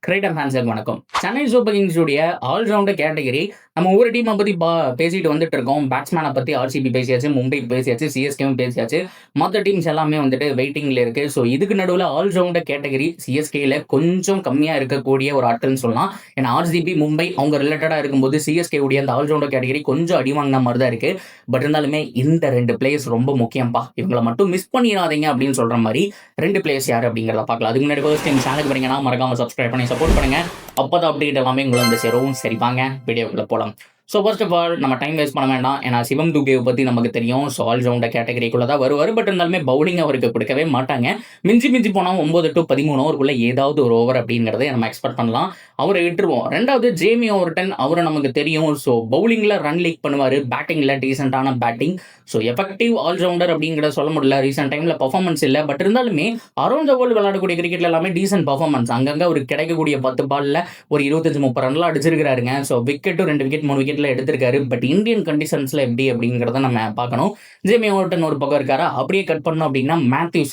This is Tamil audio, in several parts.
கிரேட்டம் ஃபேன்ஸுக்கு வணக்கம். சென்னை சூப்பர் கிங்ஸ் உடைய ஆல்ரவுண்டர் கேட்டகரி நம்ம ஒவ்வொரு டீமை பத்தி பேசிட்டு வந்துட்டு இருக்கோம். பேட்ஸ்மேனை பத்தி ஆர்சிபி பேசியாச்சு, மும்பை பேசியாச்சு, சிஎஸ்கேவும் பேசியாச்சு. மற்ற டீம்ஸ் எல்லாமே வந்துட்டு வெயிட்டிங்ல இருக்கு. ஸோ இதுக்கு நடுவில் ஆல்ரவுண்டர் கேட்டகரி சிஎஸ்கேல கொஞ்சம் கம்மியா இருக்கக்கூடிய ஒரு ஆட்கள்னு சொல்லலாம். ஏன்னா ஆர்சிபி, மும்பை அவங்க ரிலேட்டடா இருக்கும்போது சிஎஸ்கே உடைய அந்த ஆல்ரவுண்டர் கேட்டகரி கொஞ்சம் அடி வாங்கின மாதிரி தான் இருக்கு. பட் இருந்தாலுமே இந்த ரெண்டு பிளேயர்ஸ் ரொம்ப முக்கியம்பா. இவங்களை மட்டும் மிஸ் பண்ணிடாதீங்க அப்படின்னு சொல்ற மாதிரி ரெண்டு பிளேயர்ஸ் யார் அப்படிங்கிறத பார்க்கலாம். அதுக்கு முன்னாடி ஃபர்ஸ்ட் டைம் சேனலுக்கு வரீங்கன்னா மறக்காம சப்ஸ்கிரைப் பண்ணி சப்போர்ட் பண்ணுங்க. அப்போதான் அப்டேட் எல்லாமே உங்களை வந்து சேரும். சரி வாங்க வீடியோக்குள்ள போகலாம். ஸோ ஃபர்ஸ்ட் ஆஃப் ஆல் நம்ம டைம் வேஸ்ட் பண்ண வேண்டாம். ஏன்னா சிவம் துபேவை பற்றி நமக்கு தெரியும். ஸோ ஆல்ரவுண்டர் கேட்டகரிக்குள்ளே தான் வருவார். பட் இருந்தாலுமே பவுலிங் அவருக்கு கொடுக்கவே மாட்டாங்க. மிஞ்சி போனால் 9 to 13 ஓவருக்குள்ளே ஏதாவது ஒரு ஓவர் அப்படிங்கிறத நம்ம எக்ஸ்பெக்ட் பண்ணலாம். அவரை விட்டுருவோம். ரெண்டாவது ஜேமி ஓவர்டன், அவரை நமக்கு தெரியும். ஸோ பவுலிங்கில் ரன் லீக் பண்ணுவார், பேட்டிங்கில் டீசெண்டான பேட்டிங். ஸோ எஃபெக்டிவ் ஆல்ரவுண்டர் அப்படிங்கிறத சொல்ல முடியல. ரீசெண்ட் டைமில் பர்ஃபார்மன்ஸ் இல்லை. பட் இருந்தாலுமே அரௌண்ட் த வேர்ல்டு விளையாடக்கூடிய கிரிக்கெட்ல எல்லாமே டீசென்ட் பர்ஃபார்மன்ஸ். அங்கங்கே ஒரு கிடைக்கக்கூடிய 10 பால்ல ஒரு 25-30 ரன்லாம் அடிச்சிருக்காருங்க. ஸோ விக்கெட்டும் 2 விக்கெட் 3 விக்கெட்ல எடுத்திருக்காரு. பட் இந்தியன் கண்டிஷன்ஸ்ல எப்படி அப்படிங்கிறத நம்ம பார்க்கணும். ஜேமி ஓவர்டன் ஒரு பக்கம் இருக்காரா, அப்படியே கட் பண்ணோம் அப்படின்னா மேத்யூ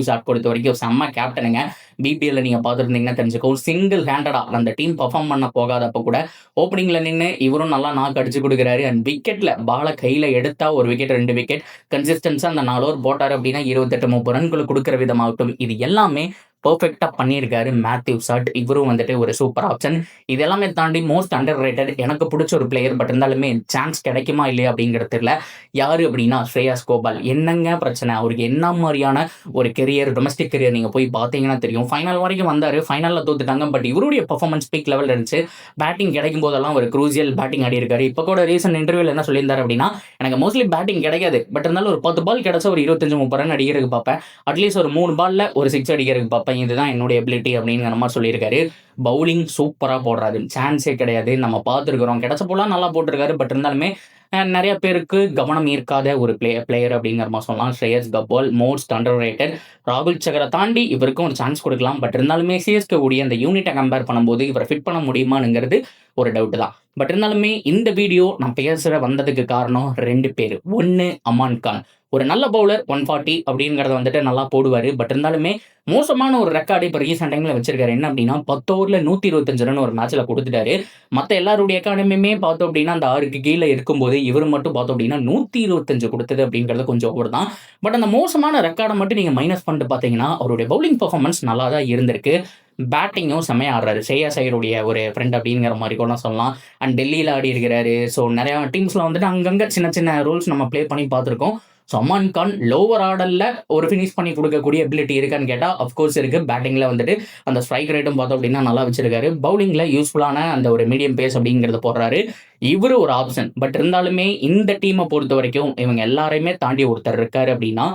ஷாட் பொறுத்த வரைக்கும் செம்ம கேப்டனுங்க. பிபிஎல்ல நீங்க பார்த்துருந்தீங்கன்னா தெரிஞ்சுக்கோ, சிங்கிள் ஹேண்டடா அந்த டீம் பர்ஃபார்ம் பண்ண போகாதப்ப கூட ஓப்பனிங்ல நின்று இவரும் நல்லா நாக்கு அடிச்சு கொடுக்குறாரு. அண்ட் விக்கெட்ல பால கையில எடுத்தா ஒரு விக்கெட் 2 விக்கெட் கன்சிஸ்டன்ஸா அந்த 4 ஓவர் போட்டாரு அப்படின்னா 28-30 ரன்களை கொடுக்குற விதமாகட்டும், இது எல்லாமே பர்ஃபெக்டா பண்ணியிருக்காரு மேத்யூ ஷாட். இவரும் வந்துட்டு ஒரு சூப்பர் ஆப்ஷன். இது எல்லாமே தாண்டி மோஸ்ட் அண்டர் ரேட்டட், எனக்கு பிடிச்ச ஒரு பிளேயர். பட் இருந்தாலுமே சான்ஸ் கிடைக்குமா இல்லையா அப்படிங்கிறது தெரியல. யாரு அப்படின்னா ஸ்ரேயாஸ் கோபால். என்னங்க பிரச்சனை அவருக்கு? என்ன மாதிரியான ஒரு கெரியர், டொமஸ்டிக் கெரியர் நீங்க போய் பார்த்தீங்கன்னா தெரியும். ஃபைனல் வரைக்கும் வந்தாரு, ஃபைனல்ல தோத்துட்டாங்க. பட் இவருடைய பர்ஃபார்மன்ஸ் பீக் லெவல் இருந்துச்சு. பேட்டிங் கிடைக்கும் போதெல்லாம் ஒரு க்ரூசியல் பேட்டிங் ஆடி இருக்காரு. இப்போ கூட ரீசன்ட் இன்டர்வியூல என்ன சொல்லியிருந்தாரு அப்படின்னா, எனக்கு மோஸ்ட்லி பேட்டிங் கிடைக்காது, பட் இருந்தாலும் ஒரு 10 பால் கிடைச்சா ஒரு 25-30 ரன் அடிக்கிறதுக்கு பார்ப்பேன். அட்லீஸ்ட் ஒரு 3 பால்ல ஒரு 6 அடிக்கிறதுக்கு பார்ப்பேன். இதுதான் என்னுடைய எபிலிட்டி அப்படிங்கிற மாதிரி சொல்லியிருக்காரு. பவுலிங் சூப்பரா போடுறாரு, சான்ஸே கிடையாது. நம்ம பார்த்துருக்கிறோம், கிடைச்ச போலாம் நல்லா போட்டிருக்காரு. பட் இருந்தாலுமே நிறைய பேருக்கு கவனம் ஈர்க்காத ஒரு பிளேயர் அப்படிங்கிற மாதிரி சொல்லலாம். ஸ்ரேயஸ் கோபால் மோஸ்ட் அண்டர் ரேட்டட். ராகுல் சகரை தாண்டி இவருக்கும் ஒரு சான்ஸ் கொடுக்கலாம். பட் இருந்தாலுமே சிஎஸ்கே உடைய அந்த யூனிட்டை கம்பேர் பண்ணும்போது இவரை ஃபிட் பண்ண முடியுமானுங்கிறது ஒரு டவுட் தான். பட் இருந்தாலுமே இந்த வீடியோ நான் பேசுற வந்ததுக்கு காரணம் 2 பேர். ஒன்னு அமான் கான், ஒரு நல்ல பவுலர், 140 அப்படிங்கிறத வந்துட்டு நல்லா போடுவாரு. பட் இருந்தாலுமே மோசமான ஒரு ரெக்கார்டு இப்போ ரீசெண்ட் டைம்ல வச்சிருக்காரு. என்ன அப்படின்னா 10 ஓவர்ல 125 ரன் ஒரு மேட்ச்ல கொடுத்துட்டாரு. மற்ற எல்லாருடைய எக்கானமியுமே பார்த்தோம் அப்படின்னா அந்த 6க்கு கீழே இருக்கும்போது இவர் மட்டும் பார்த்தோம் அப்படின்னா 125 கொடுத்தது அப்படிங்கிறது கொஞ்சம் ஓவர் தான். பட் அந்த மோசமான ரெக்கார்டை மட்டும் நீங்க மைனஸ் பண்ணிட்டு பார்த்தீங்கன்னா அவருடைய பவுலிங் பர்ஃபார்மன்ஸ் நல்லா தான் இருந்திருக்கு. பேட்டிங்கும் செம்மையா ஆடுறாரு. ஸ்ரேயாஸ் ஐயருடைய ஒரு ஃப்ரெண்ட் அப்படிங்கிற மாதிரி கூட சொல்லலாம். அண்ட் டெல்லியில் ஆடி இருக்கிறாரு. ஸோ நிறைய டீம்ஸ்ல வந்துட்டு அங்கங்க சின்ன சின்ன ரோல்ஸ் நம்ம ப்ளே பண்ணி பார்த்துருக்கோம். ஸோ அமான் கான் லோவர் ஆர்டர்ல ஒரு ஃபினிஷ் பண்ணி கொடுக்கக்கூடிய எபிலிட்டி இருக்கான்னு கேட்டால் அஃப்கோர்ஸ் இருக்கு. பேட்டிங்ல வந்துட்டு அந்த ஸ்ட்ரைக் ரேட்டும் பார்த்தோம் அப்படின்னா நல்லா வச்சிருக்காரு. பவுலிங்ல யூஸ்ஃபுல்லான அந்த ஒரு மீடியம் பேஸ் அப்படிங்கிறத போடுறாரு. இவரு ஒரு ஆப்ஷன். பட் இருந்தாலுமே இந்த டீமை பொறுத்த வரைக்கும் இவங்க எல்லாரையுமே தாண்டி ஒருத்தர் இருக்காரு அப்படின்னா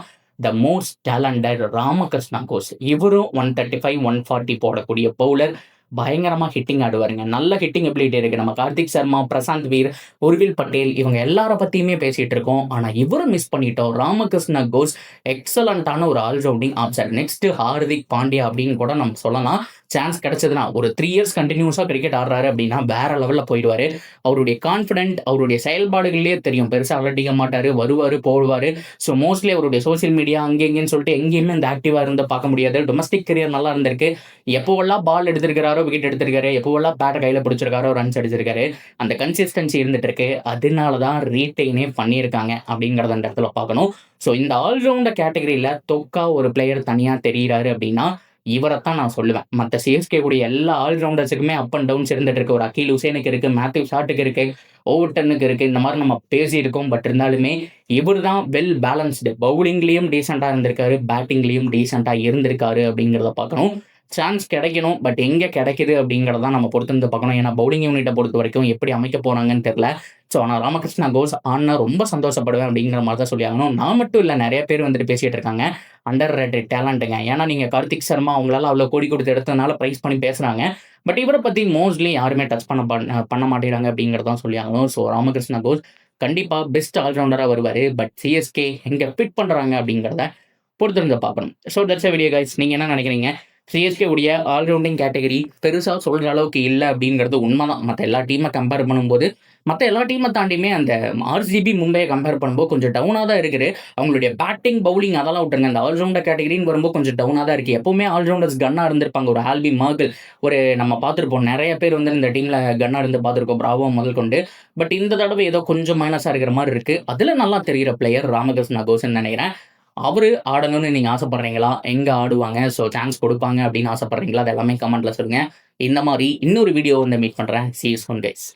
த மோஸ்ட் டேலண்டட் ராமகிருஷ்ணா கோஸ். இவரும் 135 140 போடக்கூடிய பவுலர். பயங்கரமா ஹிட்டிங் ஆடுவாருங்க. நல்ல ஹிட்டிங் எபிலிட்டி இருக்கு. நம்ம கார்த்திக் சர்மா, பிரசாந்த் வீர், உர்வில் பட்டேல் இவங்க எல்லார பத்தியுமே பேசிட்டு இருக்கோம். ஆனா இவரும் மிஸ் பண்ணிட்டோம். ராமகிருஷ்ணா கோஸ் எக்ஸலண்டான ஒரு all-rounding option. Next Hardik Pandya அப்படின்னு கூட நம்ம சொல்லலாம். சான்ஸ் கிடைச்சதுன்னா ஒரு 3 இயர்ஸ் கண்டினியூஸா கிரிக்கெட் ஆடுறாரு அப்படின்னா வேற லெவல்ல போயிடுவாரு. அவருடைய கான்பிடென்ட், அவருடைய செயல்பாடுகளிலேயே தெரியும். பெருசா அலட்டிக்க மாட்டாரு, வருவாரு போடுவாரு. ஸோ மோஸ்ட்லி அவருடைய சோசியல் மீடியா அங்கே எங்கேன்னு சொல்லிட்டு எங்கேயுமே இந்த ஆக்டிவா இருந்து பார்க்க முடியாது. டொமஸ்டிக் கரியர் நல்லா இருந்திருக்கு. எப்போவெல்லாம் பால் எடுத்திருக்கிறாரோ விக்கெட் எடுத்திருக்காரு, எப்போவெல்லாம் பேட்டை கையில பிடிச்சிருக்காரோ ரன்ஸ் அடிச்சிருக்காரு. அந்த கன்சிஸ்டன்சி இருந்துட்டு இருக்கு. அதனாலதான் ரீட்டைனே பண்ணியிருக்காங்க அப்படிங்கறத அந்த இடத்துல பார்க்கணும். ஸோ இந்த ஆல்ரவுண்டர் கேட்டகரியில தொக்கா ஒரு பிளேயர் தனியா தெரிகிறாரு அப்படின்னா இவரைத்தான் நான் சொல்லுவேன். மற்ற சிஎஸ்கே கூடிய எல்லா ஆல்ரவுண்டர்ஸுக்குமே அப் அண்ட் டவுன்ஸ் இருந்துட்டு இருக்கு. ஒரு அகில் ஹுசேனுக்கு இருக்கு, மேத்யூ ஷாட்டுக்கு இருக்கு, ஓவர்டனுக்கு இருக்கு. இந்த மாதிரி நம்ம பேசியிருக்கோம். பட் இருந்தாலுமே இவர் தான் வெல் பேலன்ஸ்டு. பவுலிங்லயும் டீசெண்டா இருந்திருக்காரு, பேட்டிங்லயும் டீசெண்டா இருந்திருக்காரு அப்படிங்கிறத பார்க்கணும். சான்ஸ் கிடைக்கணும். பட் எங்க கிடைக்குது அப்படிங்கிறதான் நம்ம பொறுத்து பார்க்கணும். ஏன்னா பவுலிங் யூனிட்டை பொறுத்த வரைக்கும் எப்படி அமைக்க போறாங்கன்னு தெரியல. ஸோ ஆனால் ராமகிருஷ்ணா கோஸ் ஆனா ரொம்ப சந்தோஷப்படுவேன் அப்படிங்கிற மாதிரி தான் சொல்லி ஆகணும். நான் மட்டும் இல்லை, நிறைய பேர் வந்துட்டு பேசிட்டு இருக்காங்க. அண்டர் ரேட்டட் டேலண்ட்டுங்க. ஏன்னா நீங்க கார்த்திக் சர்மா அவங்களால அவ்வளோ கோடி கொடுத்து எடுத்ததுனால ப்ரைஸ் பண்ணி பேசுறாங்க. பட் இவரை பத்தி மோஸ்ட்லி யாருமே டச் பண்ண மாட்டேங்கிறாங்க அப்படிங்கிறதான் சொல்லி ஆகணும். ஸோ ராமகிருஷ்ணா கோஸ் கண்டிப்பா பெஸ்ட் ஆல்ரவுண்டரா வருவாரு. பட் சிஎஸ்கே எங்க ஃபிட் பண்றாங்க அப்படிங்கிறத பொறுத்திருந்து பார்க்கணும். So that's video guys. நீங்க என்ன நினைக்கிறீங்க? சிஎஸ்கே உடைய ஆல்ரவுண்டிங் கேட்டகரி பெருசா சொல்ற அளவுக்கு இல்லை அப்படிங்கிறது உண்மைதான். மற்ற எல்லா டீமை கம்பேர் பண்ணும்போது மத்த எல்லா டீம தாண்டியுமே அந்த ஆர்சிபி, மும்பைய கம்பேர் பண்ணும்போது கொஞ்சம் டவுனா தான் இருக்குது. அவங்களுடைய பேட்டிங், பவுலிங் அதெல்லாம் விட்டுருங்க. இந்த ஆல்ரவுண்டர் கேட்டகரின்னு வரும்போது கொஞ்சம் டவுனா தான் இருக்கு. எப்பவுமே ஆல்ரவுண்டர்ஸ் கன்னா இருந்திருப்பாங்க. ஒரு ஆல்பி மார்கல் நம்ம பார்த்திருப்போம். நெறைய பேர் வந்து இந்த டீம்ல கன்னா இருந்து பார்த்திருக்கோம். பிராவோ முதல் கொண்டு. பட் இந்த தடவை ஏதோ கொஞ்சம் மைனஸா இருக்கிற மாரி இருக்கு. அதுல நல்லா தெரியிற பிளேயர் ராமகிருஷ்ண கோசேன்னு நெனைக்கிறேன். அவரு ஆடணும்னு நீங்க ஆசைப்படுறீங்களா? எங்க ஆடுவாங்க? சான்ஸ் குடுப்பாங்க அப்படின்னு ஆசைப்படுறீங்களா? அது எல்லாமே கமெண்ட்ல சொல்லுங்க. இந்த மாரி இன்னொரு வீடியோ வந்து மீட் பண்றேன். சீ யூ சூன் கைஸ்.